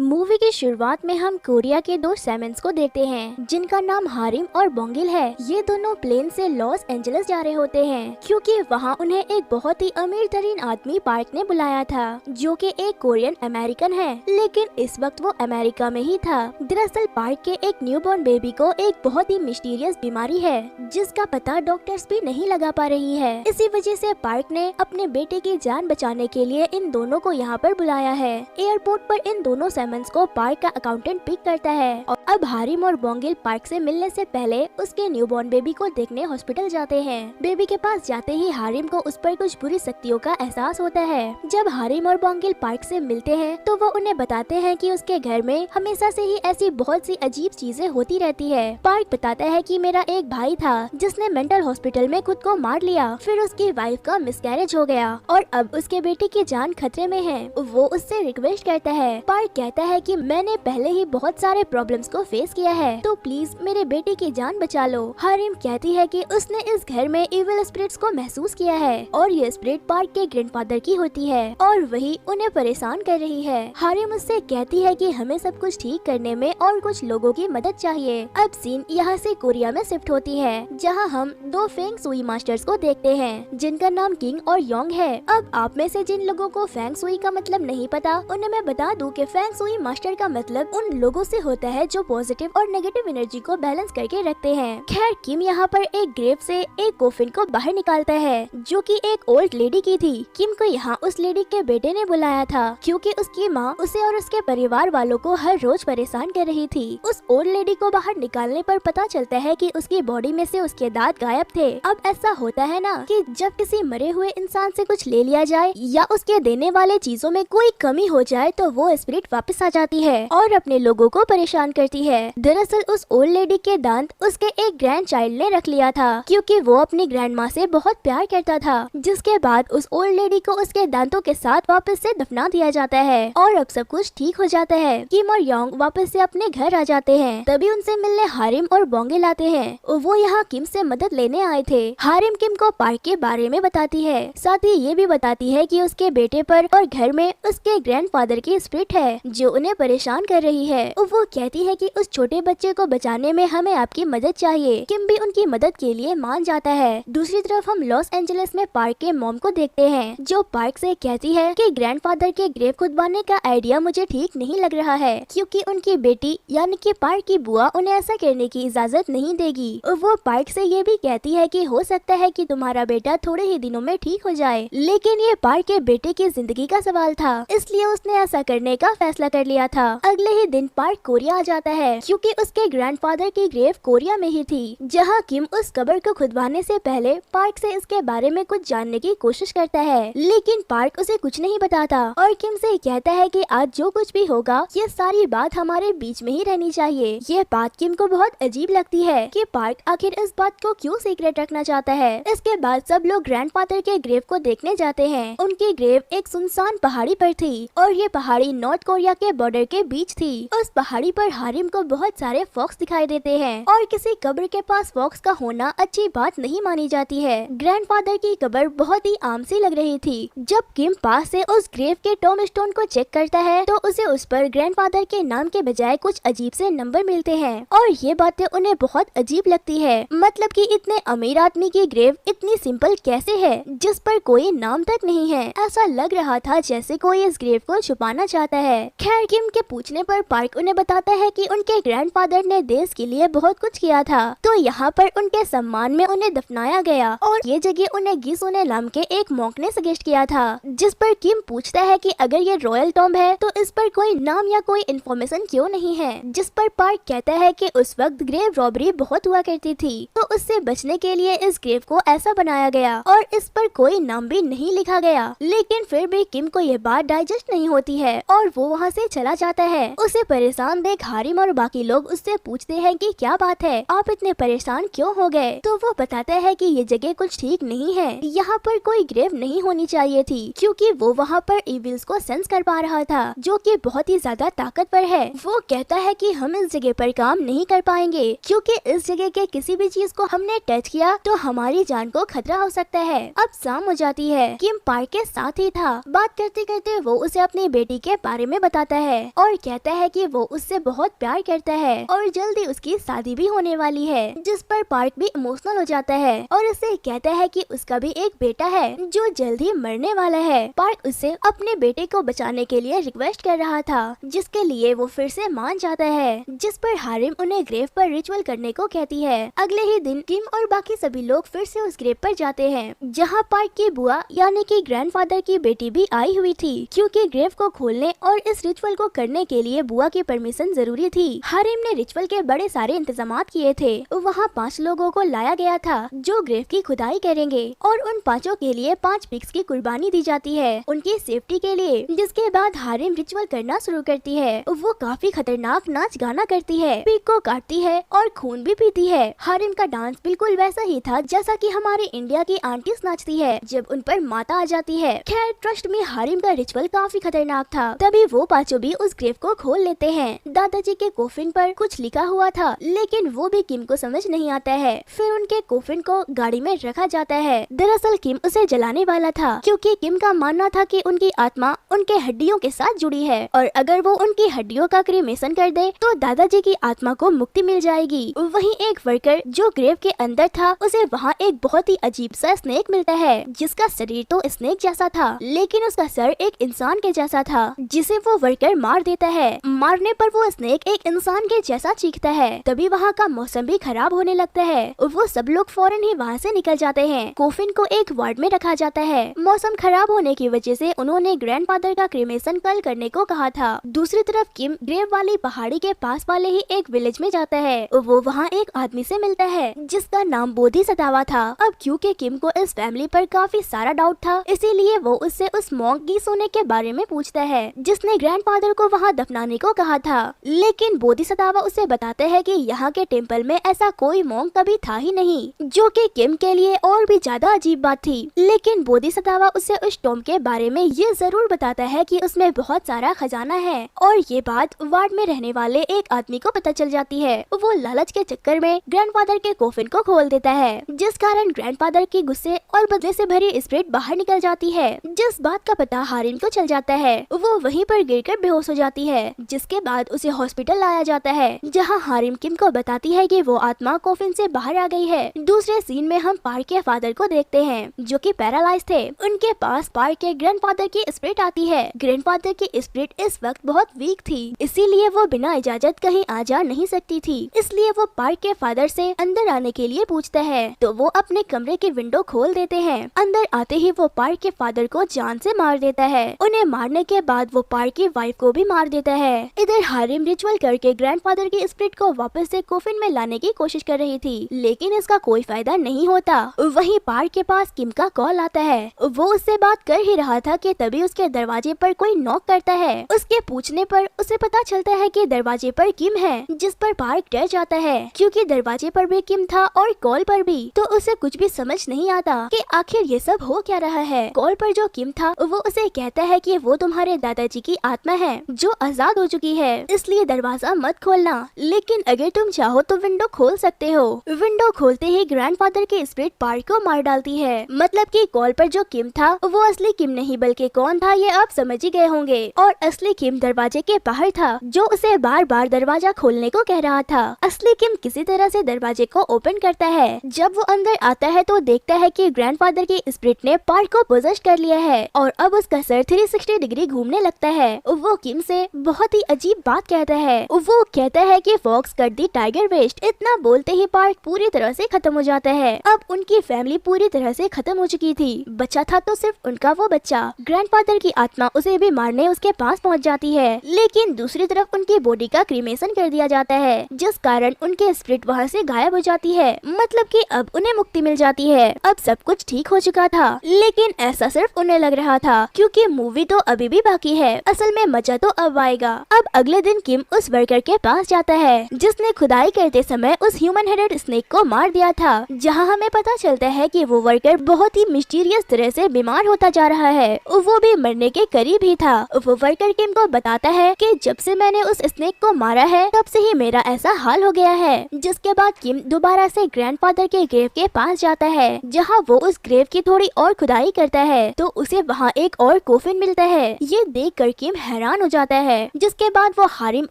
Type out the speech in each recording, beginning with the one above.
Movie की शुरुआत में हम कोरिया के दो सैमन्स को देखते हैं जिनका नाम हारिम और बोंगिल है। ये दोनों प्लेन से लॉस एंजलिस जा रहे होते हैं क्योंकि वहाँ उन्हें एक बहुत ही अमीर तरीन आदमी पार्क ने बुलाया था जो कि एक कोरियन अमेरिकन है, लेकिन इस वक्त वो अमेरिका में ही था। दरअसल पार्क के एक न्यूबॉर्न बेबी को एक बहुत ही मिस्टीरियस बीमारी है जिसका पता डॉक्टर्स भी नहीं लगा पा रही है। इसी वजह से पार्क ने अपने बेटे की जान बचाने के लिए इन दोनों को यहाँ पर बुलाया है। एयरपोर्ट पर इन दोनों सैमन्स को पार्क का अकाउंटेंट पिक करता है और अब हारिम और बोंगिल पार्क से मिलने से पहले उसके न्यूबॉर्न बेबी को देखने हॉस्पिटल जाते हैं। बेबी के पास जाते ही हारिम को उस पर कुछ बुरी शक्तियों का एहसास होता है। जब हारिम और बोंगिल पार्क से मिलते हैं तो वो उन्हें बताते हैं कि उसके घर में हमेशा से ही ऐसी बहुत सी अजीब चीजें होती रहती है। पार्क बताता है कि मेरा एक भाई था जिसने मेंटल हॉस्पिटल में खुद को मार लिया, फिर उसकी वाइफ का मिसकैरेज हो गया और अब उसके बेटे की जान खतरे में है। वो उससे रिक्वेस्ट करता है। पार्क कहता है कि मैंने पहले ही बहुत सारे प्रॉब्लम्स को फेस किया है तो प्लीज मेरे बेटे की जान बचा लो। हारिम कहती है कि उसने इस घर में इविल स्पिरिट्स को महसूस किया है और ये स्पिरिट पार्क के ग्रैंडफादर की होती है और वही उन्हें परेशान कर रही है। हारिम उससे कहती है कि हमें सब कुछ ठीक करने में और कुछ लोगों की मदद चाहिए। अब सीन यहाँ से कोरिया में शिफ्ट होती है जहाँ हम दो फेंग सुई मास्टर्स को देखते हैं जिनका नाम किंग और योंग है। अब आप में से जिन लोगों को फेंग सुई का मतलब नहीं पता उन्हें मैं बता दूं कि फेंग सुई मास्टर का मतलब उन लोगों से होता है जो पॉजिटिव और नेगेटिव एनर्जी को बैलेंस करके रखते हैं। खैर किम यहाँ पर एक ग्रेव से एक कोफिन को बाहर निकालता है जो कि एक ओल्ड लेडी की थी। किम को यहाँ उस लेडी के बेटे ने बुलाया था क्योंकि उसकी माँ उसे और उसके परिवार वालों को हर रोज परेशान कर रही थी। उस ओल्ड लेडी को बाहर निकालने पर पता चलता है कि उसकी बॉडी में से उसके दांत गायब थे। अब ऐसा होता है ना कि जब किसी मरे हुए इंसान से कुछ ले लिया जाए या उसके देने वाले चीजों में कोई कमी हो जाए तो वो स्पिरिट वापस आ जाती है और अपने लोगों को परेशान करती है। दरअसल उस ओल्ड लेडी के दांत उसके एक ग्रैंड चाइल्ड ने रख लिया था क्योंकि वो अपनी ग्रैंड माँ से बहुत प्यार करता था, जिसके बाद उस ओल्ड लेडी को उसके दांतों के साथ वापस से दफना दिया जाता है और अब सब कुछ ठीक हो जाता है। किम और योंग वापस से अपने घर आ जाते हैं। तभी उनसे मिलने हारिम और बोंगिल आते हैं। वो यहाँ किम से मदद लेने आए थे। हारिम किम को पार्क के बारे में बताती है, साथ ही ये भी बताती है कि उसके बेटे पर और घर में उसके ग्रैंडफादर की स्पिरिट है जो उन्हें परेशान कर रही है। वो कहती है कि उस छोटे बच्चे को बचाने में हमें आपकी मदद चाहिए। किम भी उनकी मदद के लिए मान जाता है। दूसरी तरफ हम लॉस एंजलिस में पार्क के मॉम को देखते हैं जो पार्क से कहती है कि ग्रैंडफादर के ग्रेव खुदवाने का आइडिया मुझे ठीक नहीं लग रहा है क्योंकि उनकी बेटी यानी कि पार्क की बुआ उन्हें ऐसा करने की इजाजत नहीं देगी। वो पार्क से ये भी कहती है कि हो सकता है कि तुम्हारा बेटा थोड़े ही दिनों में ठीक हो जाए, लेकिन ये पार्क के बेटे की जिंदगी का सवाल था इसलिए उसने ऐसा करने का फैसला कर लिया था। अगले ही दिन पार्क कोरिया आ जाता है क्योंकि उसके ग्रैंडफादर की ग्रेव कोरिया में ही थी, जहाँ किम उस कब्र को खुदवाने से पहले पार्क से इसके बारे में कुछ जानने की कोशिश करता है, लेकिन पार्क उसे कुछ नहीं बताता और किम से कहता है कि आज जो कुछ भी होगा ये सारी बात हमारे बीच में ही रहनी चाहिए। ये बात किम को बहुत अजीब लगती है कि पार्क आखिर इस बात को क्यों सीक्रेट रखना चाहता है। इसके बाद सब लोग ग्रैंडफादर के ग्रेव को देखने जाते हैं। उनकी ग्रेव एक सुनसान पहाड़ी पर थी और ये पहाड़ी नॉर्थ कोरिया के बॉर्डर के बीच थी। उस पहाड़ी पर हारिम को बहुत सारे फॉक्स दिखाई देते हैं और किसी कब्र के पास फॉक्स का होना अच्छी बात नहीं मानी जाती है। ग्रैंडफादर की कब्र बहुत ही आम सी लग रही थी। जब किम पास से उस ग्रेव के टॉम स्टोन को चेक करता है तो उसे उस पर ग्रैंडफादर के नाम के बजाय कुछ अजीब से नंबर मिलते हैं और ये बातें उन्हें बहुत अजीब लगती है। मतलब कि इतने अमीर आदमी की ग्रेव इतनी सिंपल कैसे है जिस पर कोई नाम तक नहीं है। ऐसा लग रहा था जैसे कोई इस ग्रेव को छुपाना चाहता है। खैर किम के पूछने पर पार्क उन्हें बताता है कि उनके ग्रैंडफादर ने देश के लिए बहुत कुछ किया था तो यहाँ पर उनके सम्मान में उन्हें दफनाया गया और ये जगह उन्हें गिसोने नाम के एक मॉन्क ने सजेस्ट किया था, जिस पर किम पूछता है कि अगर ये रॉयल टॉम्ब है तो इस पर कोई नाम या कोई इन्फॉर्मेशन क्यों नहीं है, जिस पर पार्क कहता है कि उस वक्त ग्रेव रॉबरी बहुत हुआ करती थी तो उससे बचने के लिए इस ग्रेव को ऐसा बनाया गया और इस पर कोई नाम भी नहीं लिखा गया। लेकिन फिर भी किम को ये बात डाइजेस्ट नहीं होती है और वो वहाँ से चला जाता है। उसे परेशान देख हारिम और बाकी लोग उससे पूछते हैं कि क्या बात है, आप इतने परेशान क्यों हो गए। तो वो बताता है कि ये जगह कुछ ठीक नहीं है, यहाँ पर कोई ग्रेव नहीं होनी चाहिए थी क्योंकि वो वहाँ पर इविल्स को सेंस कर पा रहा था जो कि बहुत ही ज्यादा ताकतवर है। वो कहता है कि हम इस जगह पर काम नहीं कर पाएंगे क्योंकि इस जगह के किसी भी चीज को हमने टच किया तो हमारी जान को खतरा हो सकता है। अब शाम हो जाती है। किम पार्क के साथ ही था। बात करते करते वो उसे अपनी बेटी के बारे में बता बताता है और कहता है कि वो उससे बहुत प्यार करता है और जल्दी उसकी शादी भी होने वाली है, जिस पर पार्क भी इमोशनल हो जाता है और उससे कहता है कि उसका भी एक बेटा है जो जल्द ही मरने वाला है। पार्क उससे अपने बेटे को बचाने के लिए रिक्वेस्ट कर रहा था, जिसके लिए वो फिर से मान जाता है, जिस पर हारिम उन्हें ग्रेव पर रिचुअल करने को कहती है। अगले ही दिन किम और बाकी सभी लोग फिर से उस ग्रेव पर जाते हैं, जहाँ पार्क की बुआ यानी कि ग्रैंडफादर की बेटी भी आई हुई थी, क्योंकि ग्रेव को खोलने और इस रिचुअल को करने के लिए बुआ की परमिशन जरूरी थी। हारिम ने रिचुअल के बड़े सारे इंतजाम किए थे। वहाँ 5 लोगों को लाया गया था जो ग्रेव की खुदाई करेंगे और उन 5 के लिए 5 पिग्स की कुर्बानी दी जाती है उनकी सेफ्टी के लिए। जिसके बाद हारिम रिचुअल करना शुरू करती है। वो काफी खतरनाक नाच गाना करती है, पिग को काटती है और खून भी पीती है। हारिम का डांस बिल्कुल वैसा ही था जैसा कि हमारे इंडिया की आंटीज नाचती है जब उन पर माता आ जाती है। खैर ट्रस्ट में हारिम का रिचुअल काफी खतरनाक था। तभी वो 5 भी उस ग्रेव को खोल लेते हैं। दादाजी के कोफिन पर कुछ लिखा हुआ था, लेकिन वो भी किम को समझ नहीं आता है। फिर उनके कोफिन को गाड़ी में रखा जाता है। दरअसल किम उसे जलाने वाला था, क्योंकि किम का मानना था कि उनकी आत्मा उनके हड्डियों के साथ जुड़ी है और अगर वो उनकी हड्डियों का क्रीमेशन कर दे तो दादाजी की आत्मा को मुक्ति मिल जाएगी। वहीं एक वर्कर जो ग्रेव के अंदर था उसे वहाँ एक बहुत ही अजीब सा स्नेक मिलता है, जिसका शरीर तो स्नेक जैसा था लेकिन उसका सर एक इंसान के जैसा था, जिसे वो वर्कर मार देता है। मारने पर वो स्नेक एक इंसान के जैसा चीखता है। तभी वहाँ का मौसम भी खराब होने लगता है। वो सब लोग फौरन ही वहाँ से निकल जाते हैं। कोफिन को एक वार्ड में रखा जाता है। मौसम खराब होने की वजह से उन्होंने ग्रैंडफादर का क्रीमेशन कल करने को कहा था। दूसरी तरफ किम ग्रेव वाली पहाड़ी के पास वाले ही एक विलेज में जाता है। वो वहाँ एक आदमी से मिलता है जिसका नाम बोधिसत्वा था। अब क्योंकि किम को इस फैमिली पर काफी सारा डाउट था, इसीलिए वो उससे उस मॉन्क की सोने के बारे में पूछता है जिसने ग्रैंडफादर को वहाँ दफनाने को कहा था। लेकिन बोधिसत्वा उसे बताते हैं कि यहाँ के टेम्पल में ऐसा कोई मॉन्क कभी था ही नहीं, जो कि किम के लिए और भी ज्यादा अजीब बात थी। लेकिन बोधिसत्वा उसे उस टॉम के बारे में ये जरूर बताता है कि उसमें बहुत सारा खजाना है और ये बात वार्ड में रहने वाले एक आदमी को पता चल जाती है। वो लालच के चक्कर में ग्रैंडफादर के कोफिन को खोल देता है, जिस कारण ग्रैंडफादर की गुस्से और बदले से भरी स्पिरिट बाहर निकल जाती है। जिस बात का पता हारिम को चल जाता है, वो वहीं पर गिरकर बेहोश हो जाती है, जिसके बाद उसे हॉस्पिटल लाया जाता है, जहाँ हारिम किम को बताती है कि वो आत्मा कोफिन से बाहर आ गई है। दूसरे सीन में हम पार्क के फादर को देखते हैं जो कि पैरालाइज थे। उनके पास पार्क के ग्रैंडफादर की स्पिरिट आती है। ग्रैंडफादर की स्पिरिट इस वक्त बहुत वीक थी, इसीलिए वो बिना इजाजत कहीं आ जा नहीं सकती थी। इसलिए वो पार्क के फादर से अंदर आने के लिए पूछता है, तो वो अपने कमरे की विंडो खोल देते हैं। अंदर आते ही वो पार्क के फादर को जान से मार देता है। उन्हें मारने के बाद वो पार्क की वाइफ को भी मार देता है। इधर हारिम रिचुअल करके ग्रैंडफादर की स्पिरिट को वापस से कोफिन में लाने की कोशिश कर रही थी, लेकिन इसका कोई फायदा नहीं होता। वहीं पार्क के पास किम का कॉल आता है। वो उससे बात कर ही रहा था कि तभी उसके दरवाजे पर कोई नॉक करता है। उसके पूछने पर उसे पता चलता है कि दरवाजे पर किम है, जिस पर पार्क डर जाता है, क्योंकि दरवाजे पर भी किम था और कॉल पर भी। तो उसे कुछ भी समझ नहीं आता कि आखिर ये सब हो क्या रहा है। कॉल पर जो किम था वो उसे कहता है कि वो तुम्हारे दादाजी की आत्मा है जो आजाद हो चुकी है, इसलिए दरवाजा मत खोलना, लेकिन अगर तुम चाहो तो विंडो खोल सकते हो। विंडो खोलते ही ग्रैंडफादर की स्पिरिट पार्क को मार डालती है। मतलब कि कॉल पर जो किम था वो असली किम नहीं बल्कि कौन था ये आप समझ ही गए होंगे। और असली किम दरवाजे के बाहर था, जो उसे बार बार दरवाजा खोलने को कह रहा था। असली किम किसी तरह से दरवाजे को ओपन करता है। जब वो अंदर आता है तो देखता है कि ग्रैंडफादर की स्पिरिट ने पार्क को पोजेस कर लिया है और अब उसका सर 360 डिग्री घूमने लगता है। वो किम से बहुत ही अजीब बात कहता है। वो कहता है कि फॉक्स कर दी टाइगर वेस्ट। इतना बोलते ही पार्क पूरी तरह से खत्म हो जाता है। अब उनकी फैमिली पूरी तरह से खत्म हो चुकी थी, बचा था तो सिर्फ उनका वो बच्चा। ग्रैंडफादर की आत्मा उसे भी मारने उसके पास पहुंच जाती है, लेकिन दूसरी तरफ उनकी बॉडी का क्रीमेशन कर दिया जाता है, जिस कारण उनके स्पिरिट वहाँ से गायब हो जाती है। मतलब कि अब उन्हें मुक्ति मिल जाती है। अब सब कुछ ठीक हो चुका था, लेकिन ऐसा सिर्फ उन्हें लग रहा था, क्योंकि मूवी तो अभी भी बाकी है। असल में मजा तो अब आएगा। अब अगले दिन किम उस वर्कर के पास जाता है जिसने खुदाई करते समय उस ह्यूमन हेडेड स्नेक को मार दिया था, जहां हमें पता चलता है कि वो वर्कर बहुत ही मिस्टीरियस तरह से बीमार होता जा रहा है। वो भी मरने के करीब ही था। वो वर्कर किम को बताता है कि जब से मैंने उस स्नेक को मारा है तब से ही मेरा ऐसा हाल हो गया है। जिसके बाद किम दोबारा से ग्रैंडफादर के ग्रेव के पास जाता है, जहाँ वो उस ग्रेव की थोड़ी और खुदाई करता है तो उसे वहाँ एक और कोफिन मिलता है। ये देख कर किम हैरान हो जाता है। जिसके बाद वो हारिम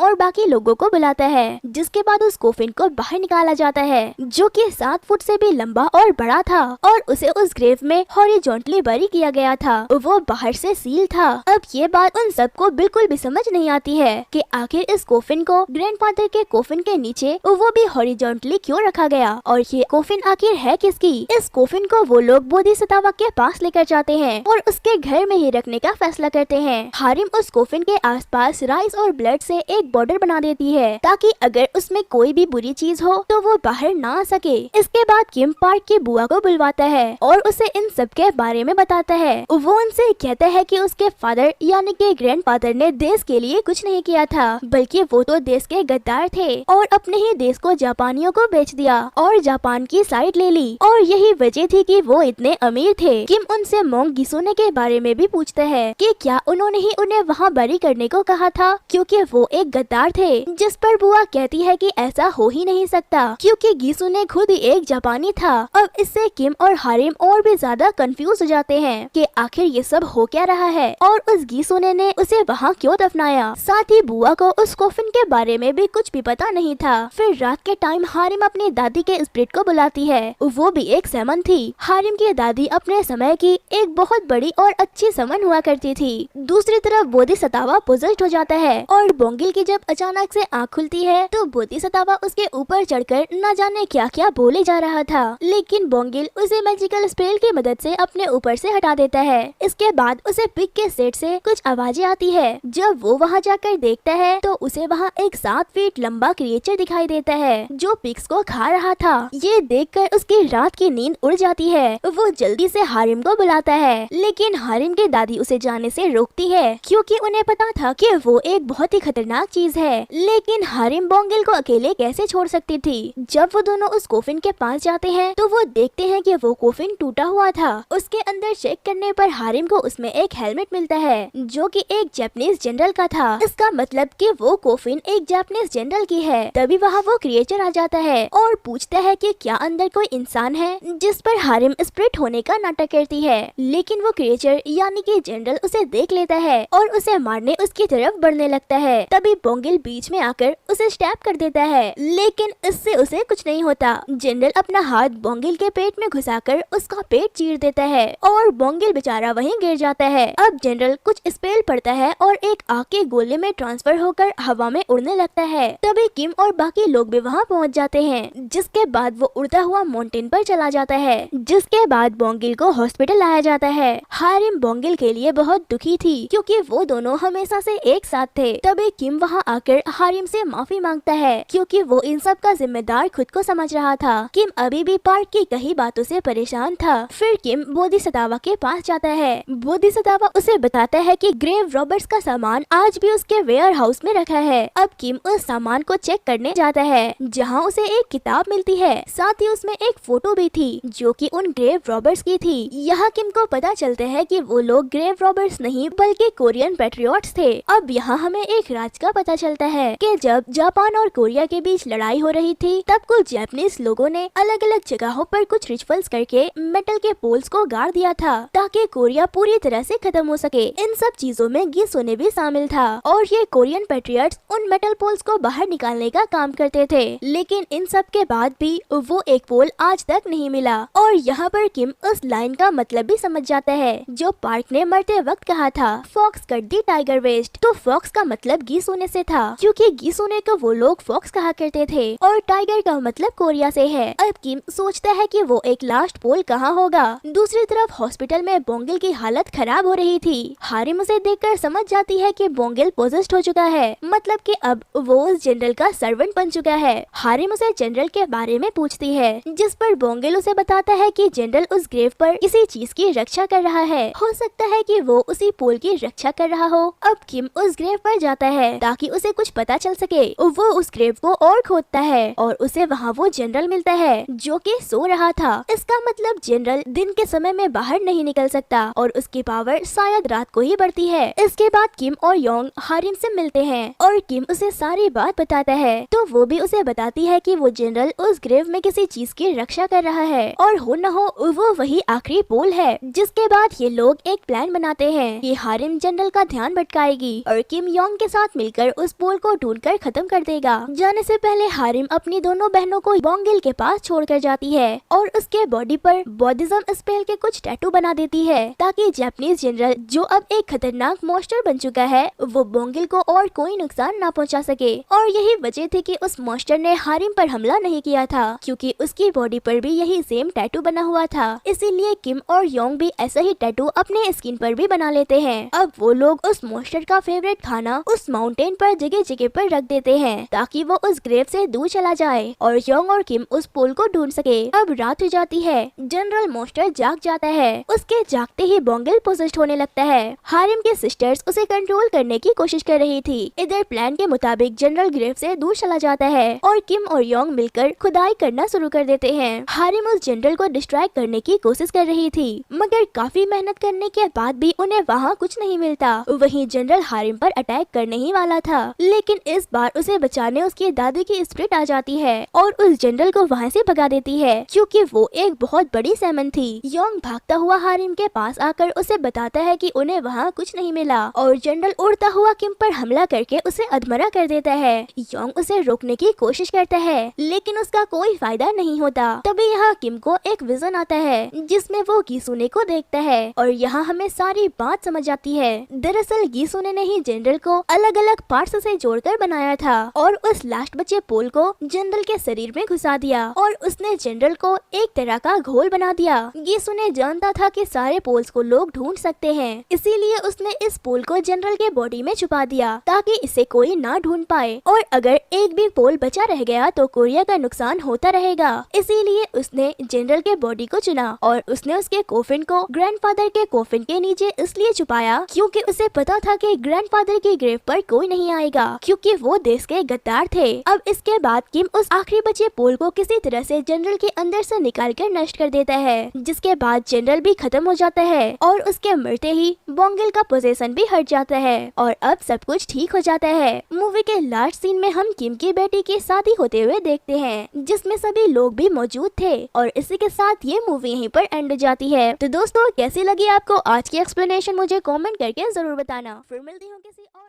और बाकी लोगों को बुलाता है। जिसके बाद उस कोफिन को बाहर निकाला जाता है, जो कि 7 फुट से भी लंबा और बड़ा था और उसे उस ग्रेव में हॉरिजॉन्टली बरी किया गया था। वो बाहर से सील था। अब ये बात उन सबको बिल्कुल भी समझ नहीं आती है कि आखिर इस कोफिन को ग्रैंडफादर के कोफिन के नीचे वो भी हॉरिजॉन्टली क्यों रखा गया और ये कोफिन आखिर है किसकी। इस कोफिन को वो लोग बोधिसत्व के पास लेकर जाते हैं और उसके घर में ही रखने का फैसला करते हैं। हारिम उस कोफिन के आसपास राइस और ब्लड से एक बॉर्डर बना देती है ताकि अगर उसमें कोई भी बुरी चीज हो तो वो बाहर ना आ सके। इसके बाद किम पार्क की बुआ को बुलवाता है और उसे इन सब के बारे में बताता है। वो उनसे कहता है कि उसके फादर यानी कि ग्रैंडफादर ने देश के लिए कुछ नहीं किया था, बल्कि वो तो देश के गद्दार थे और अपने ही देश को जापानियों को बेच दिया और जापान की साइड ले ली और यही वजह थी कि वो इतने अमीर थे। किम उनसे मोंग गिसोने के बारे में भी पूछता है कि क्या उन्होंने ही उन्हें वहाँ बरी करने को कहा था क्योंकि वो एक गद्दार थे। जिस पर बुआ कहती है कि ऐसा हो ही नहीं सकता क्योंकि गिसोने खुद ही एक जापानी था। अब इससे किम और हारिम और भी ज्यादा कंफ्यूज हो जाते हैं कि आखिर ये सब हो क्या रहा है और उस गिसोने ने उसे वहाँ क्यों दफनाया। साथ ही बुआ को उस कोफिन के बारे में भी कुछ भी पता नहीं था। फिर रात के टाइम हारिम अपनी दादी के स्पिरिट को बुलाती है। वो भी एक समन थी। हारिम की दादी अपने समय की एक बहुत बड़ी और अच्छी समन हुआ करती थी। दूसरी तरफ बोधिसत्व पोजेस्ड हो जाता है और बोंगिल की जब अचानक से आँख खुलती है तो बोधिसत्व उसके ऊपर चढ़कर न जाने क्या क्या बोले जा रहा था, लेकिन बोंगिल उसे मैजिकल स्पेल की मदद से अपने ऊपर से हटा देता है। इसके बाद उसे पिग के सेट से कुछ आवाजें आती है। जब वो वहाँ जाकर देखता है तो उसे वहाँ एक 7 फीट लंबा क्रिएचर दिखाई देता है जो पिग्स को खा रहा था। ये देखकर उसकी रात की नींद उड़ जाती है। वो जल्दी से हारिम को बुलाता है, लेकिन हारिम की दादी उसे जाने से रोकती है क्योंकि उन्हें पता था कि वो एक बहुत ही खतरनाक चीज है। लेकिन हारिम बोंगिल को अकेले कैसे छोड़ सकती थी। जब वो दोनों उस कोफिन के पास जाते हैं तो वो देखते हैं कि वो कोफिन टूटा हुआ था। उसके अंदर चेक करने पर हारिम को उसमें एक हेलमेट मिलता है जो कि एक जापानीज जनरल का था। इसका मतलब कि वो कोफिन एक जापानीज जनरल की है। तभी वहाँ वो क्रिएचर आ जाता है और पूछता है कि क्या अंदर कोई इंसान है, जिस पर हारिम स्प्रिट होने का नाटक करती है। लेकिन वो क्रिएचर यानी कि जनरल उसे देख लेता है और उसे मारने उसकी तरफ बढ़ने लगता है। तभी बोंगिल बीच में आकर उसे स्टैब कर देता है, लेकिन इससे उसे कुछ नहीं होता। जनरल अपना हाथ बोंगिल के पेट में घुसाकर उसका पेट चीर देता है और बोंगिल बेचारा वहीं गिर जाता है। अब जनरल कुछ स्पेल पड़ता है और एक आग के गोले में ट्रांसफर होकर हवा में उड़ने लगता है। तभी किम और बाकी लोग भी वहाँ पहुँच जाते हैं। जिसके बाद वो उड़ता हुआ माउंटेन पर चला जाता है। जिसके बाद बोंगिल को हॉस्पिटल लाया जाता है। हारिम बोंगिल के लिए बहुत दुखी थी क्योंकि वो दोनों हमेशा से एक साथ थे। तभी किम वहाँ आकर हारिम से माफी मांगता है क्योंकि वो इन सब का जिम्मेदार खुद को समझ रहा था। किम अभी भी पार्क की कई बातों से परेशान था। फिर किम बोधिसत्व के पास जाता है। बोधिसत्व उसे बताता है कि ग्रेव रॉबर्ट्स का सामान आज भी उसके वेयर हाउस में रखा है। अब किम उस सामान को चेक करने जाता है जहाँ उसे एक किताब मिलती है। साथ ही उसमें एक फोटो भी थी जो कि उन ग्रेव रॉबर्ट्स की थी। यहाँ किम को पता चलता है कि वो लोग ग्रेव रॉबर्ट्स नहीं बल्कि कोरियन पैट्रियट्स थे। अब यहाँ हमें एक राज का पता चलता है कि जब जापान और कोरिया के बीच लड़ाई हो रही थी तब कुछ जापानीज लोगों ने अलग अलग जगहों पर कुछ रिचुअल्स करके मेटल के पोल्स को गाड़ दिया था ताकि कोरिया पूरी तरह से खत्म हो सके। इन सब चीजों में गिसोने भी शामिल था और ये कोरियन पैट्रियट्स उन मेटल पोल्स को बाहर निकालने का काम करते थे। लेकिन इन सब के बाद भी वो एक पोल आज तक नहीं मिला और यहाँ पर किम उस लाइन का मतलब भी समझ जाता है जो पार्क ने मरते वक्त कहा था, फॉक्स कट दी टाइगर वेस्ट। तो फॉक्स का मतलब गिसोने से था क्योंकि गिसोने को वो लोग फॉक्स कहा करते थे और टाइगर का मतलब कोरिया से है। अब किम सोचता है कि वो एक लास्ट पोल कहाँ होगा। दूसरी तरफ हॉस्पिटल में बोंगिल की हालत खराब हो रही थी। हारिम उसे देखकर समझ जाती है कि बोंगिल पोजेस्ड हो चुका है, मतलब कि अब वो उस जनरल का सर्वेंट बन चुका है। हारिम उसे जनरल के बारे में पूछती है जिस पर बोंगिल उसे बताता है कि जनरल उस ग्रेव पर किसी चीज की रक्षा कर रहा है। हो सकता है कि वो उसी पोल की रक्षा कर रहा हो। अब किम उस ग्रेव पर जाता है ताकि उसे कुछ पता चल सके। वो उस ग्रेव को और खोदता है और उसे वहाँ वो जनरल मिलता है जो कि सो रहा था। इसका मतलब जनरल दिन के समय में बाहर नहीं निकल सकता और उसकी पावर शायद रात को ही बढ़ती है। इसके बाद किम और योंग हारिम से मिलते हैं और किम उसे सारी बात बताता है तो वो भी उसे बताती है कि वो जनरल उस ग्रेव में किसी चीज की रक्षा कर रहा है और हो न हो वो वही आखिरी पोल है। जिसके बाद ये लोग एक प्लान बनाते हैं कि हारिम जनरल का ध्यान ध्यान भटकाएगी और किम योंग के साथ मिलकर उस पोल को ढूंढकर खत्म कर देगा। जाने से पहले हारिम अपनी दोनों बहनों को बोंगिल के पास छोड़कर जाती है और उसके बॉडी पर बौद्धिज्म स्पेल के कुछ टैटू बना देती है ताकि जापानीज जनरल, जो अब एक खतरनाक मॉन्स्टर बन चुका है, वो बोंगिल को और कोई नुकसान ना पहुंचा सके। और यही वजह थी कि उस मॉन्स्टर ने हारिम पर हमला नहीं किया था, क्योंकि उसकी बॉडी पर भी यही सेम टैटू बना हुआ था। इसीलिए किम और योंग भी ऐसा ही टैटू अपने स्किन पर भी बना लेते हैं। अब वो लोग उस मॉन्स्टर का फेवरेट खाना उस माउंटेन पर जगह जगह पर रख देते हैं ताकि वो उस ग्रेव से दूर चला जाए और योंग और किम उस पोल को ढूंढ सके। अब रात हो जाती है, जनरल मॉन्स्टर जाग जाता है। उसके जागते ही बोंगिल पोसेस्ड होने लगता है। हारिम के सिस्टर्स उसे कंट्रोल करने की कोशिश कर रही थी। इधर प्लान के मुताबिक जनरल ग्रेव से दूर चला जाता है और किम और योंग मिलकर खुदाई करना शुरू कर देते हैं। हारिम उस जनरल को डिस्ट्रैक्ट करने की कोशिश कर रही थी, मगर काफी मेहनत करने के बाद भी उन्हें वहाँ कुछ नहीं मिलता। वहीं जनरल हारिम पर अटैक करने ही वाला था, लेकिन इस बार उसे बचाने उसकी दादी की स्पिरिट आ जाती है और उस जनरल को वहाँ से भगा देती है, क्योंकि वो एक बहुत बड़ी सैमन थी। योंग भागता हुआ हारिम के पास आकर उसे बताता है कि उन्हें वहाँ कुछ नहीं मिला और जनरल उड़ता हुआ किम पर हमला करके उसे अधमरा कर देता है। योंग उसे रोकने की कोशिश करता है, लेकिन उसका कोई फायदा नहीं होता। तभी यहाँ किम को एक विजन आता है जिसमें वो गीसुने को देखता है और यहाँ हमें सारी बात समझ आती है। दरअसल गीसुने ने ही जनरल को अलग अलग पार्ट्स से जोड़कर बनाया था और उस लास्ट बचे पोल को जनरल के शरीर में घुसा दिया और उसने जनरल को एक तरह का घोल बना दिया। गीसुने जानता था कि सारे पोल्स को लोग ढूंढ सकते हैं, इसीलिए उसने इस पोल को जनरल के बॉडी में छुपा दिया ताकि इसे कोई ना ढूंढ पाए और अगर एक भी पोल बचा रह गया तो कोरिया का नुकसान होता रहेगा। इसीलिए उसने जनरल के बॉडी को चुना और उसने उसके कोफिन को ग्रैंडफादर के कोफिन के नीचे इसलिए छुपाया क्योंकि उसे पता था कि ग्रैंडफादर की ग्रेव पर कोई नहीं आएगा, क्योंकि वो देश के गद्दार थे। अब इसके बाद किम उस आखिरी बचे पोल को किसी तरह से जनरल के अंदर से निकालकर नष्ट कर देता है, जिसके बाद जनरल भी खत्म हो जाता है और उसके मरते ही बोंगिल का पोजीशन भी हट जाता है और अब सब कुछ ठीक हो जाता है। मूवी के लास्ट सीन में हम किम की बेटी की शादी होते हुए देखते हैं, जिसमें सभी लोग भी मौजूद थे और इसी के साथ ये मूवी यहीं पर एंड हो जाती है। तो दोस्तों कैसी लगी आपको आज की एक्सप्लेनेशन मुझे कमेंट करके जरूर बताना। फिर मिलती हूँ किसी और